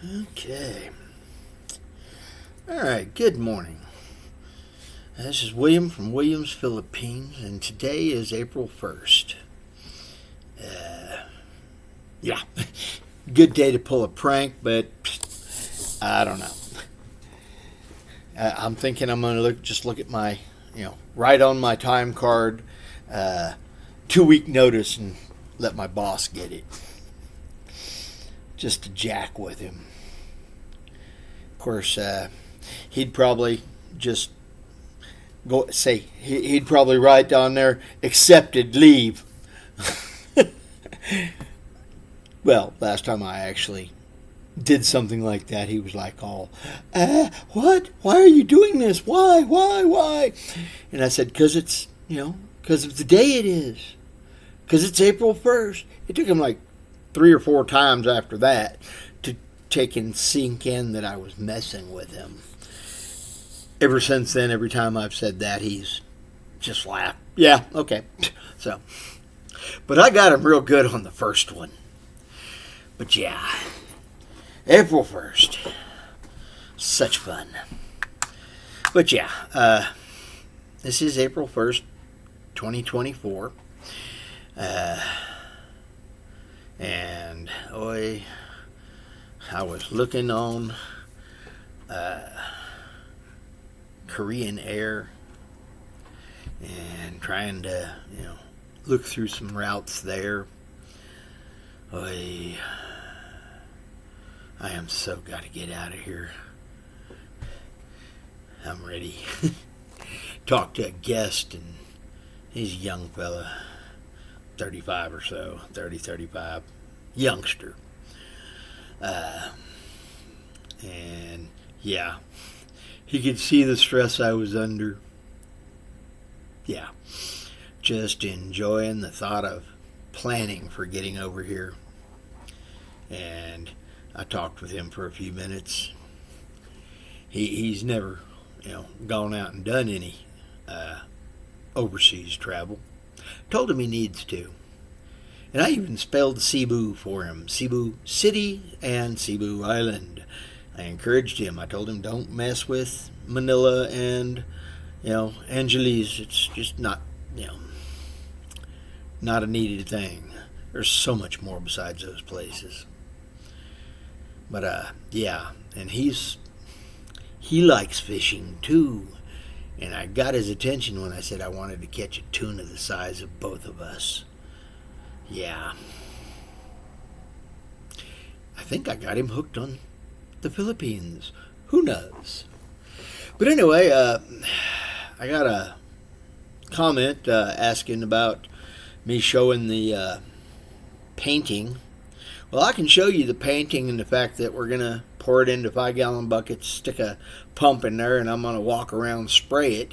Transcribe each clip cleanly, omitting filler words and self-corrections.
Okay. All right. Good morning. This is William from Williams, Philippines, and today is April 1st. Yeah. Good day to pull a prank, but I don't know. I'm thinking I'm going to look at my, right on my time card, 2 week notice and let my boss get it. Just to jack with him. Of course, he'd probably just he'd probably write down there accepted leave. Well, last time I actually did something like that, he was like, "All, what? Why are you doing this? Why?" And I said, "Because because of the day it is. Because it's April 1st." It took him like 3 or 4 times after that to take and sink in that I was messing with him. Ever since then, every time I've said that, he's just laughed. Yeah, okay. So, but I got him real good on the first one. But yeah, April 1st. Such fun. But yeah, this is April 1st, 2024. And I was looking on Korean Air and trying to, look through some routes there. I am so got to get out of here. I'm ready. Talked to a guest, and he's a young fella, 35 or so, 30, 35, youngster. And yeah, he could see the stress I was under. Yeah, just enjoying the thought of planning for getting over here. And I talked with him for a few minutes. He's never, gone out and done any overseas travel. Told him he needs to. And I even spelled Cebu for him. Cebu City and Cebu Island. I encouraged him. I told him don't mess with Manila and, Angeles. It's just not, not a needed thing. There's so much more besides those places. But, yeah. And he likes fishing too. And I got his attention when I said I wanted to catch a tuna the size of both of us. Yeah. I think I got him hooked on the Philippines. Who knows? But anyway, I got a comment asking about me showing the painting. Well, I can show you the painting and the fact that we're going to pour it into 5-gallon buckets, stick a pump in there, and I'm going to walk around and spray it.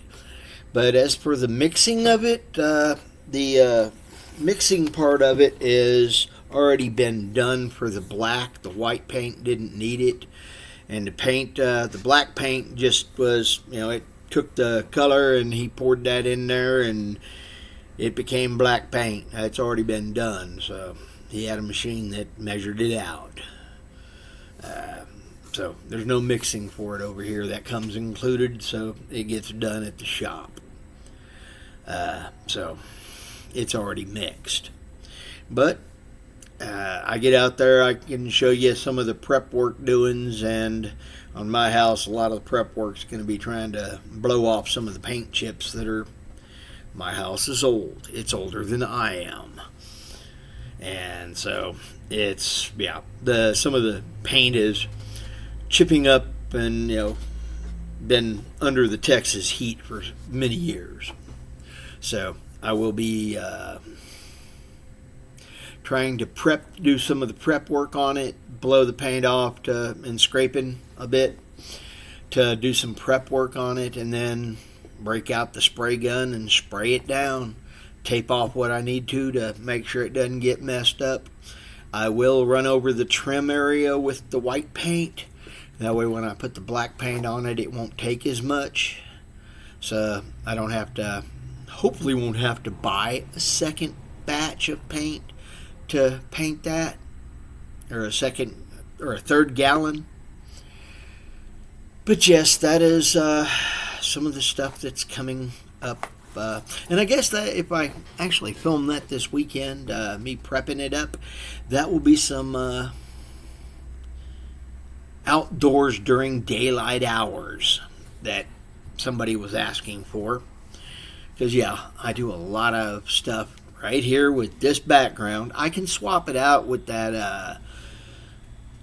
But as for the mixing of it, the mixing part of it is already been done for the black. The white paint didn't need it. And the paint, the black paint just was, it took the color and he poured that in there and it became black paint. It's already been done. So he had a machine that measured it out. So there's no mixing for it over here. That comes included, so it gets done at the shop. So it's already mixed. But I get out there, I can show you some of the prep work doings, and on my house, a lot of the prep work's going to be trying to blow off some of the paint chips that are. My house is old. It's older than I am. And so it's, some of the paint is chipping up and, been under the Texas heat for many years. So I will be trying to do some of the prep work on it, blow the paint off and scraping a bit to do some prep work on it, and then break out the spray gun and spray it down. Tape off what I need to make sure it doesn't get messed up. I will run over the trim area with the white paint. That way when I put the black paint on it, it won't take as much. So I don't have to, hopefully won't have to buy a second batch of paint to paint that. Or a second or a third gallon. But yes, that is some of the stuff that's coming up. And I guess that if I actually film that this weekend, me prepping it up, that will be some outdoors during daylight hours that somebody was asking for. Because, yeah, I do a lot of stuff right here with this background. I can swap it out with that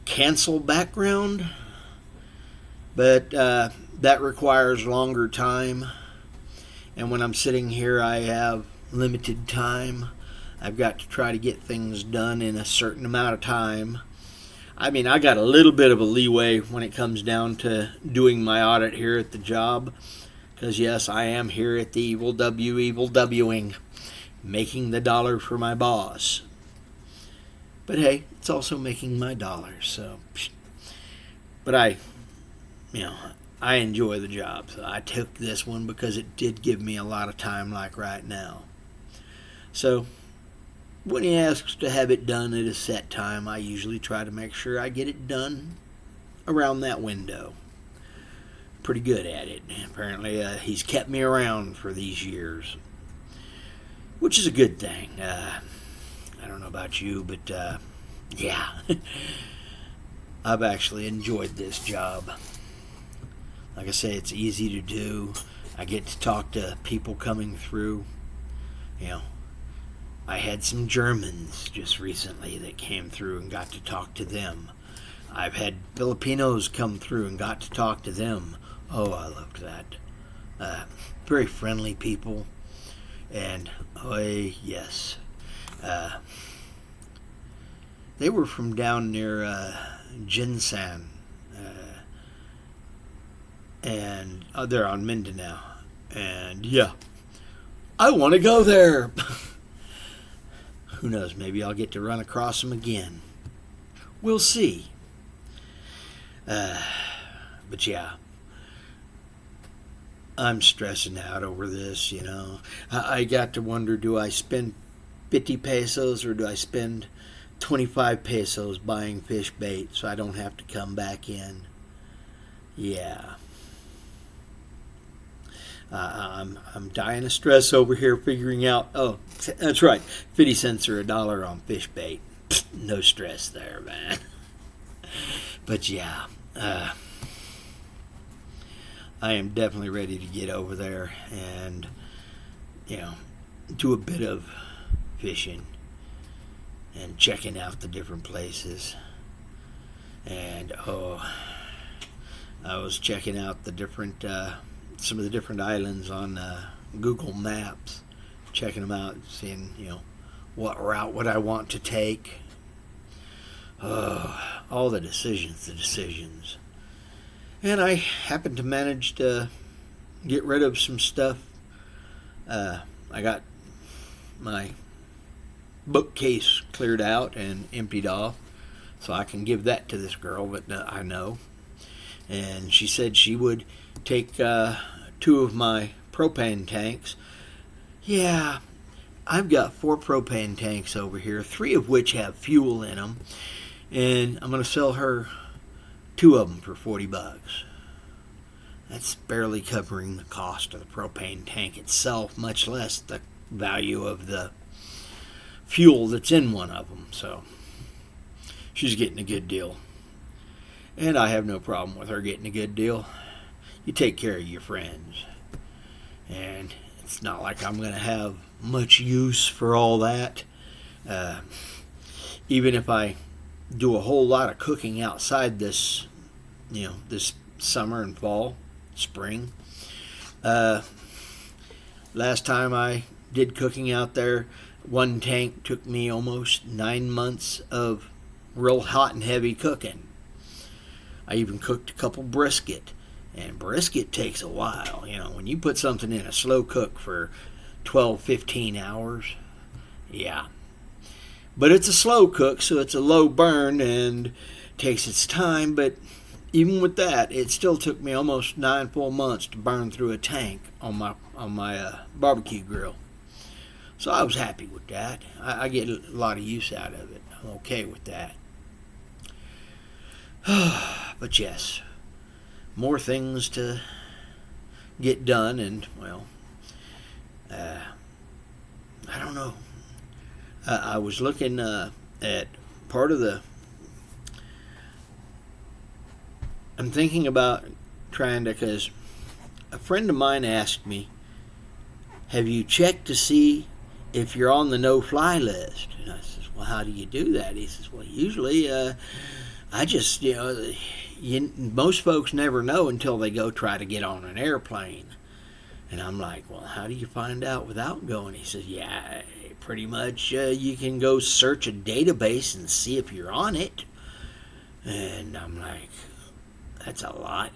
cancel background, but that requires longer time. And when I'm sitting here, I have limited time. I've got to try to get things done in a certain amount of time. I mean, I got a little bit of a leeway when it comes down to doing my audit here at the job. Because, yes, I am here at the evil Wing, making the dollar for my boss. But, hey, it's also making my dollars, so. But I enjoy the job. So I took this one because it did give me a lot of time, like right now. So, when he asks to have it done at a set time, I usually try to make sure I get it done around that window. Pretty good at it. Apparently, he's kept me around for these years, which is a good thing. I don't know about you, but yeah, I've actually enjoyed this job. Like I say, it's easy to do. I get to talk to people coming through. I had some Germans just recently that came through and got to talk to them. I've had Filipinos come through and got to talk to them. Oh, I loved that. Very friendly people. And, yes. They were from down near Jinsan. And they're on Mindanao. And, yeah, I want to go there. Who knows, maybe I'll get to run across them again. We'll see. But, yeah. I'm stressing out over this, I got to wonder, do I spend 50 pesos or do I spend 25 pesos buying fish bait so I don't have to come back in? Yeah. I'm dying of stress over here figuring out, oh, that's right, 50 cents or $1 on fish bait. Pfft, no stress there, man. But yeah, I am definitely ready to get over there and, do a bit of fishing and checking out the different places. And, I was checking out the different, some of the different islands on Google Maps, checking them out, seeing, what route would I want to take. All the decisions. And I happened to manage to get rid of some stuff. I got my bookcase cleared out and emptied off, so I can give that to this girl that I know. And she said she would take 2 of my propane tanks. Yeah, I've got 4 propane tanks over here, 3 of which have fuel in them. And I'm going to sell her 2 of them for $40. That's barely covering the cost of the propane tank itself, much less the value of the fuel that's in one of them. So she's getting a good deal. And I have no problem with her getting a good deal. You take care of your friends. And it's not like I'm going to have much use for all that. Even if I do a whole lot of cooking outside this, this summer and fall, spring. Last time I did cooking out there, 1 tank took me almost 9 months of real hot and heavy cooking. I even cooked a couple brisket, and brisket takes a while. When you put something in a slow cook for 12, 15 hours, yeah. But it's a slow cook, so it's a low burn and takes its time. But even with that, it still took me almost 9 full months to burn through a tank on my barbecue grill. So I was happy with that. I get a lot of use out of it. I'm okay with that. But yes, more things to get done, and well, I don't know. I was looking at part of the. I'm thinking about trying to, because a friend of mine asked me, "Have you checked to see if you're on the no-fly list?" And I says, "Well, how do you do that?" He says, "Well, usually I just, most folks never know until they go try to get on an airplane." And I'm like, "Well, how do you find out without going?" He says, "Yeah, pretty much you can go search a database and see if you're on it." And I'm like, that's a lot.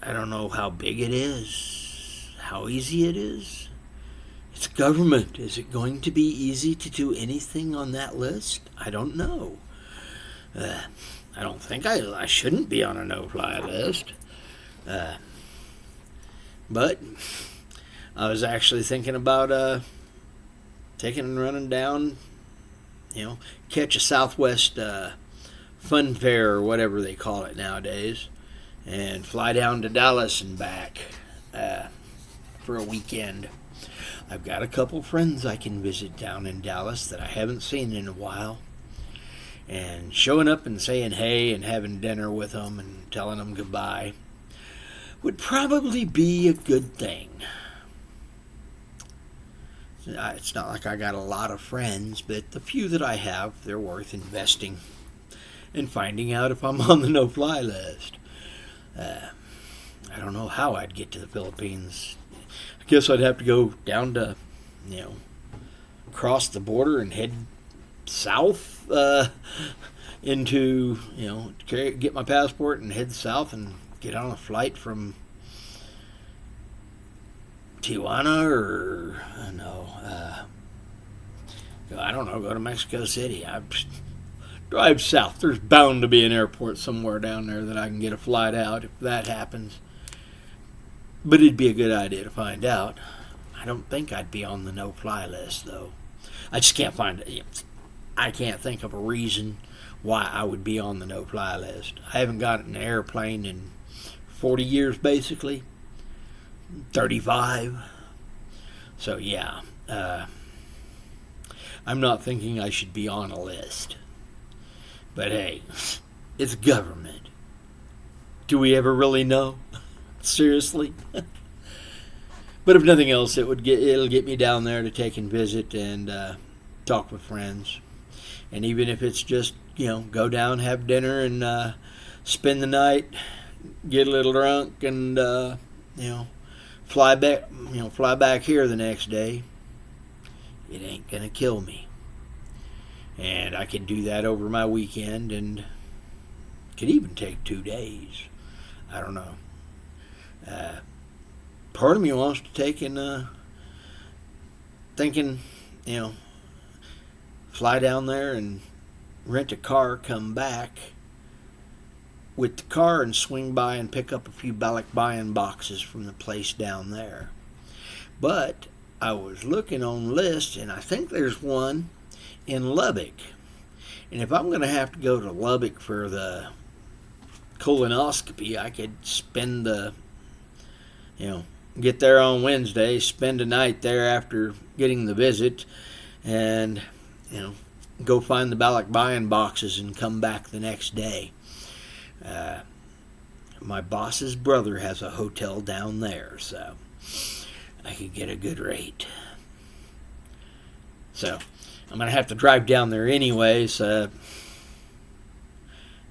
I don't know how big it is, how easy it is. It's government. Is it going to be easy to do anything on that list? I don't know. I don't think I shouldn't be on a no-fly list. But I was actually thinking about taking and running down, catch a Southwest Fun Fair or whatever they call it nowadays, and fly down to Dallas and back for a weekend. I've got a couple friends I can visit down in Dallas that I haven't seen in a while, and showing up and saying hey and having dinner with them and telling them goodbye would probably be a good thing. It's not like I got a lot of friends, but the few that I have, they're worth investing and finding out if I'm on the no-fly list. I don't know how I'd get to the Philippines. I guess I'd have to go down to, cross the border and head south into, get my passport and head south and get on a flight from Tijuana or, I don't know, go to Mexico City. I drive south. There's bound to be an airport somewhere down there that I can get a flight out if that happens. But it'd be a good idea to find out. I don't think I'd be on the no-fly list, though. I just can't find it. I can't think of a reason why I would be on the no-fly list. I haven't got an airplane in 40 years, basically. 35. So, yeah. I'm not thinking I should be on a list. But hey, it's government. Do we ever really know? Seriously? But if nothing else, it'll get me down there to take and visit and talk with friends. And even if it's just, go down, have dinner, and spend the night, get a little drunk, and fly back here the next day, it ain't gonna kill me. And I could do that over my weekend, and could even take 2 days. I don't know. Part of me wants to take and thinking, fly down there and rent a car, come back with the car and swing by and pick up a few balikbayan boxes from the place down there. But I was looking on lists, and I think there's one in Lubbock. And if I'm going to have to go to Lubbock for the colonoscopy, I could spend get there on Wednesday, spend a night there after getting the visit, and, go find the balikbayan boxes and come back the next day. My boss's brother has a hotel down there, so I could get a good rate. So I'm going to have to drive down there anyways. I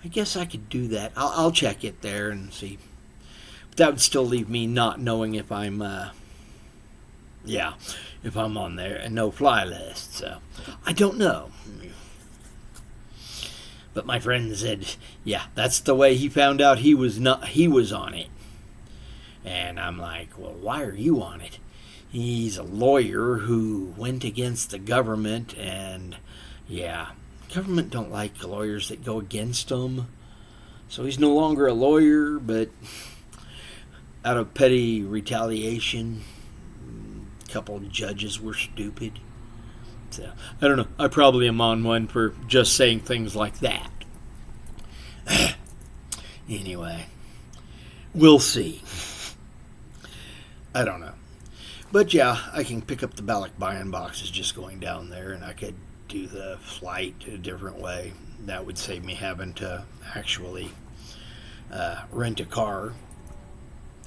guess I could do that. I'll check it there and see. But that would still leave me not knowing if I'm, if I'm on there and no-fly list. So I don't know. But my friend said, yeah, that's the way he found out he was on it. And I'm like, well, why are you on it? He's a lawyer who went against the government, and government don't like lawyers that go against them. So he's no longer a lawyer, but out of petty retaliation, a couple of judges were stupid. So I don't know. I probably am on one for just saying things like that. Anyway, we'll see. I don't know. But yeah, I can pick up the Balikbayan boxes just going down there, and I could do the flight a different way. That would save me having to actually rent a car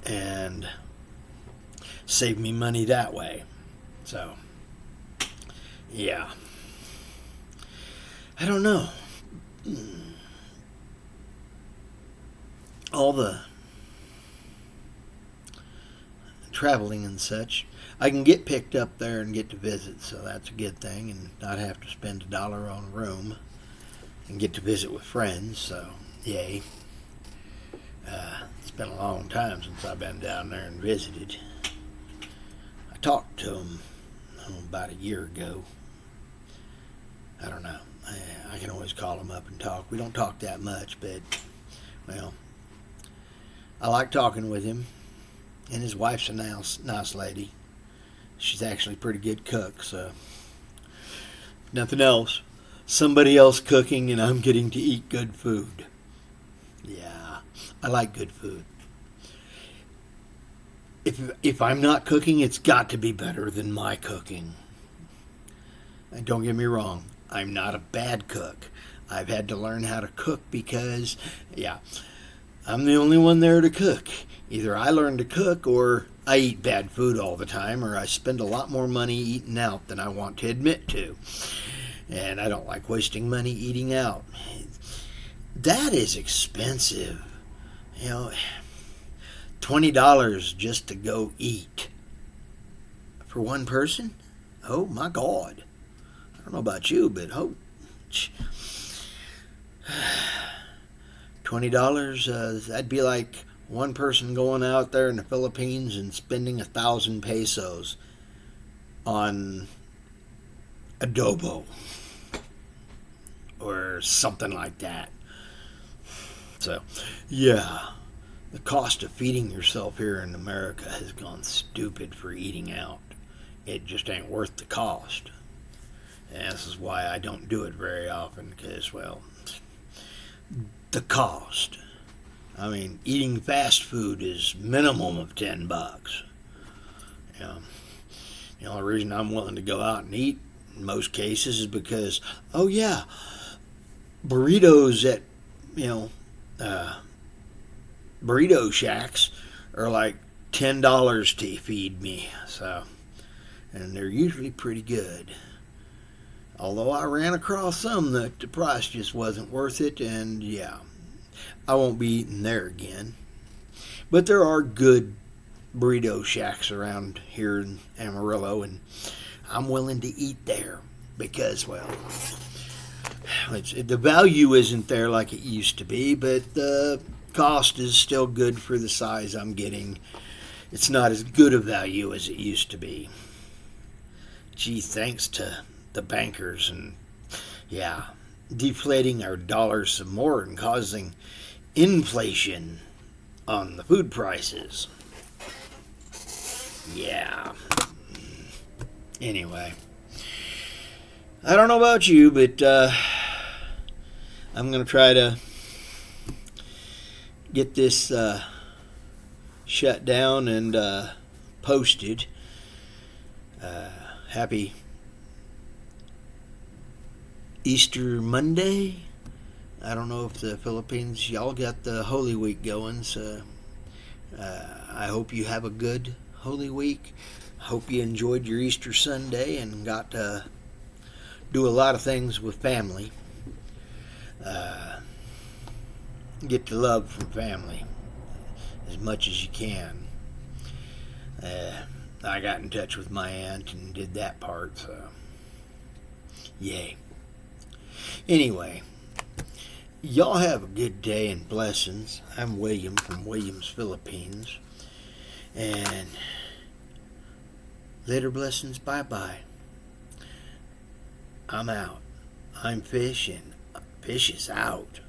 and save me money that way. So, yeah. I don't know. All the traveling and such, I can get picked up there and get to visit, so that's a good thing, and not have to spend $1 on a room and get to visit with friends, so yay. It's been a long time since I've been down there and visited. I talked to them about a year ago. I don't know. I can always call them up and talk. We don't talk that much, but, well, I like talking with him. And his wife's a nice lady. She's actually a pretty good cook, so nothing else. Somebody else cooking, and I'm getting to eat good food. Yeah, I like good food. If I'm not cooking, it's got to be better than my cooking. And don't get me wrong, I'm not a bad cook. I've had to learn how to cook because, yeah, I'm the only one there to cook. Either I learn to cook or I eat bad food all the time, or I spend a lot more money eating out than I want to admit to. And I don't like wasting money eating out. That is expensive. You know, $20 just to go eat. For one person? Oh my God. I don't know about you, but $20, that'd be like one person going out there in the Philippines and spending 1,000 pesos on adobo or something like that. So, yeah, the cost of feeding yourself here in America has gone stupid for eating out. It just ain't worth the cost. And this is why I don't do it very often, because, well, the cost. I mean, eating fast food is minimum of $10. You know, the only reason I'm willing to go out and eat in most cases is because, oh yeah, burritos at, burrito shacks are like $10 to feed me. So, and they're usually pretty good. Although I ran across some that the price just wasn't worth it, and yeah, I won't be eating there again. But there are good burrito shacks around here in Amarillo, and I'm willing to eat there because, well, the value isn't there like it used to be, but the cost is still good for the size I'm getting. It's not as good a value as it used to be. Gee, thanks to the bankers and, yeah, deflating our dollar some more and causing inflation on the food prices. Yeah. Anyway, I don't know about you, but I'm going to try to get this shut down and posted. Happy Easter Monday. I don't know if the Philippines, y'all got the Holy Week going, so I hope you have a good Holy Week. Hope you enjoyed your Easter Sunday and got to do a lot of things with family. Get the love from family as much as you can. I got in touch with my aunt and did that part, so yay. Anyway, y'all have a good day and blessings. I'm William from Williams, Philippines. And later blessings, bye-bye. I'm out. I'm Fish, and Fish is out.